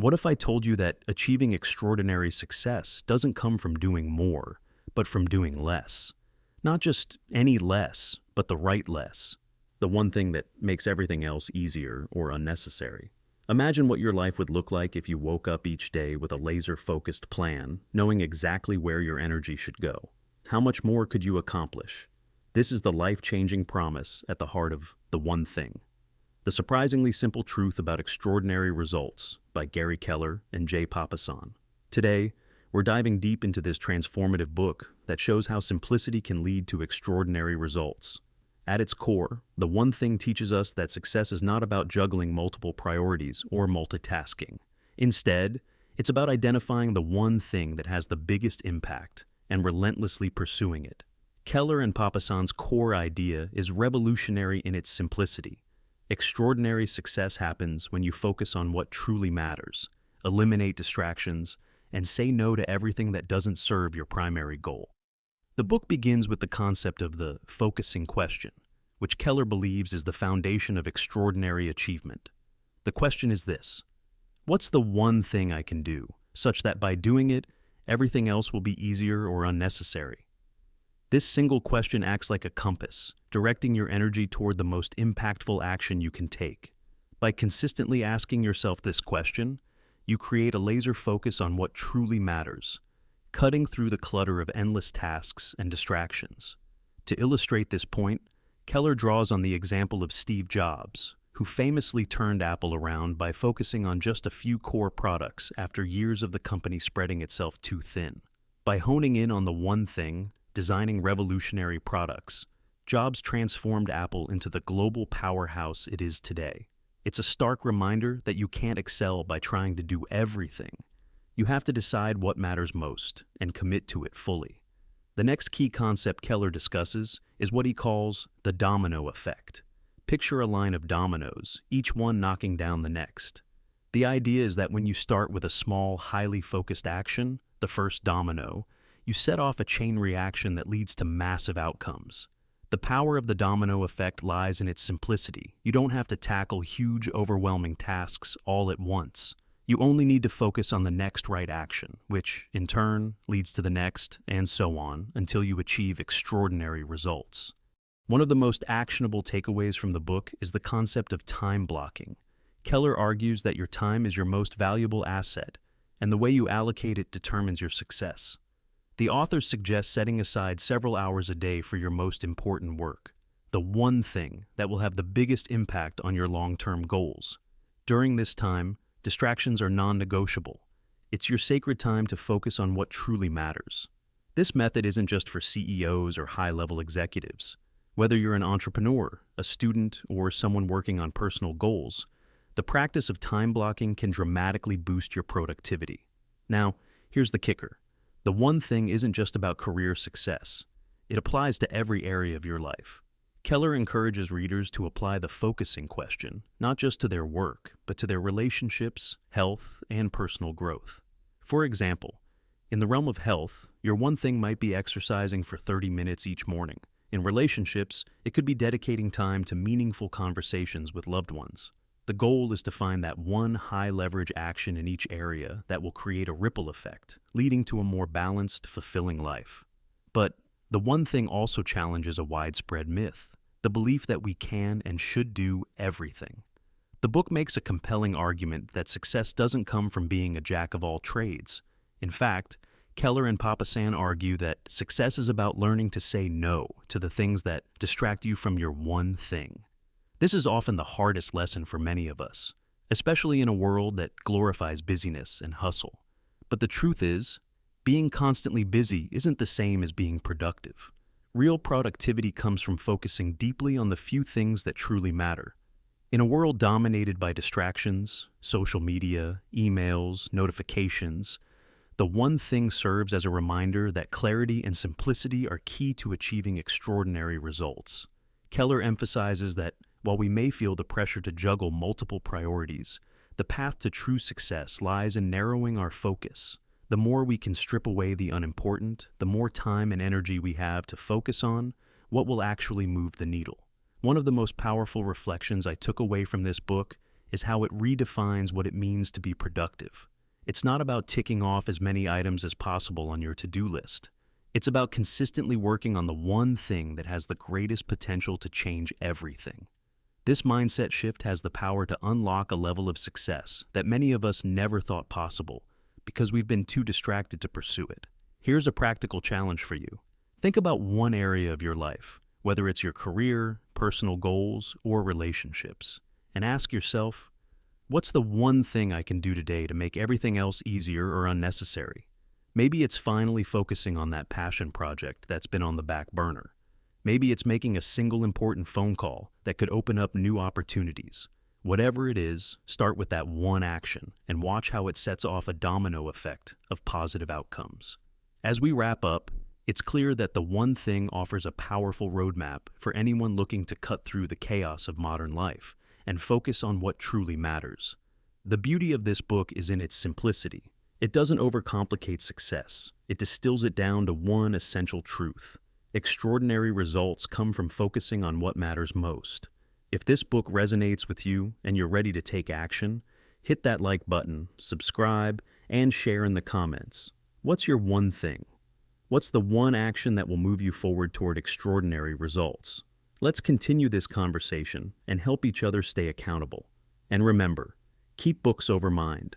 What if I told you that achieving extraordinary success doesn't come from doing more, but from doing less? Not just any less, but the right less. The one thing that makes everything else easier or unnecessary. Imagine what your life would look like if you woke up each day with a laser-focused plan, knowing exactly where your energy should go. How much more could you accomplish? This is the life-changing promise at the heart of The One Thing. The Surprisingly Simple Truth About Extraordinary Results by Gary Keller and Papasan. Today, we're diving deep into this transformative book that shows how simplicity can lead to extraordinary results. At its core, The One Thing teaches us that success is not about juggling multiple priorities or multitasking. Instead, it's about identifying the one thing that has the biggest impact and relentlessly pursuing it. Keller and Papasan's core idea is revolutionary in its simplicity. Extraordinary success happens when you focus on what truly matters, eliminate distractions, and say no to everything that doesn't serve your primary goal. The book begins with the concept of the focusing question, which Keller believes is the foundation of extraordinary achievement. The question is this: what's the one thing I can do, such that by doing it, everything else will be easier or unnecessary? This single question acts like a compass, directing your energy toward the most impactful action you can take. By consistently asking yourself this question, you create a laser focus on what truly matters, cutting through the clutter of endless tasks and distractions. To illustrate this point, Keller draws on the example of Steve Jobs, who famously turned Apple around by focusing on just a few core products after years of the company spreading itself too thin. By honing in on the one thing, designing revolutionary products, Jobs transformed Apple into the global powerhouse it is today. It's a stark reminder that you can't excel by trying to do everything. You have to decide what matters most and commit to it fully. The next key concept Keller discusses is what he calls the domino effect. Picture a line of dominoes, each one knocking down the next. The idea is that when you start with a small, highly focused action, the first domino, you set off a chain reaction that leads to massive outcomes. The power of the domino effect lies in its simplicity. You don't have to tackle huge, overwhelming tasks all at once. You only need to focus on the next right action, which, in turn, leads to the next, and so on, until you achieve extraordinary results. One of the most actionable takeaways from the book is the concept of time blocking. Keller argues that your time is your most valuable asset, and the way you allocate it determines your success. The author suggests setting aside several hours a day for your most important work, the one thing that will have the biggest impact on your long-term goals. During this time, distractions are non-negotiable. It's your sacred time to focus on what truly matters. This method isn't just for CEOs or high-level executives. Whether you're an entrepreneur, a student, or someone working on personal goals, the practice of time blocking can dramatically boost your productivity. Now, here's the kicker. The one thing isn't just about career success. It applies to every area of your life. Keller encourages readers to apply the focusing question, not just to their work, but to their relationships, health, and personal growth. For example, in the realm of health, your one thing might be exercising for 30 minutes each morning. In relationships, it could be dedicating time to meaningful conversations with loved ones. The goal is to find that one high-leverage action in each area that will create a ripple effect, leading to a more balanced, fulfilling life. But the one thing also challenges a widespread myth, the belief that we can and should do everything. The book makes a compelling argument that success doesn't come from being a jack of all trades. In fact, Keller and Papasan argue that success is about learning to say no to the things that distract you from your one thing. This is often the hardest lesson for many of us, especially in a world that glorifies busyness and hustle. But the truth is, being constantly busy isn't the same as being productive. Real productivity comes from focusing deeply on the few things that truly matter. In a world dominated by distractions, social media, emails, notifications, the one thing serves as a reminder that clarity and simplicity are key to achieving extraordinary results. Keller emphasizes that while we may feel the pressure to juggle multiple priorities, the path to true success lies in narrowing our focus. The more we can strip away the unimportant, the more time and energy we have to focus on what will actually move the needle. One of the most powerful reflections I took away from this book is how it redefines what it means to be productive. It's not about ticking off as many items as possible on your to-do list. It's about consistently working on the one thing that has the greatest potential to change everything. This mindset shift has the power to unlock a level of success that many of us never thought possible because we've been too distracted to pursue it. Here's a practical challenge for you. Think about one area of your life, whether it's your career, personal goals, or relationships, and ask yourself, what's the one thing I can do today to make everything else easier or unnecessary? Maybe it's finally focusing on that passion project that's been on the back burner. Maybe it's making a single important phone call that could open up new opportunities. Whatever it is, start with that one action and watch how it sets off a domino effect of positive outcomes. As we wrap up, it's clear that the one thing offers a powerful roadmap for anyone looking to cut through the chaos of modern life and focus on what truly matters. The beauty of this book is in its simplicity. It doesn't overcomplicate success. It distills it down to one essential truth. Extraordinary results come from focusing on what matters most. If this book resonates with you and you're ready to take action, hit that like button, subscribe, and share in the comments. What's your one thing? What's the one action that will move you forward toward extraordinary results? Let's continue this conversation and help each other stay accountable. And remember, keep books over mind.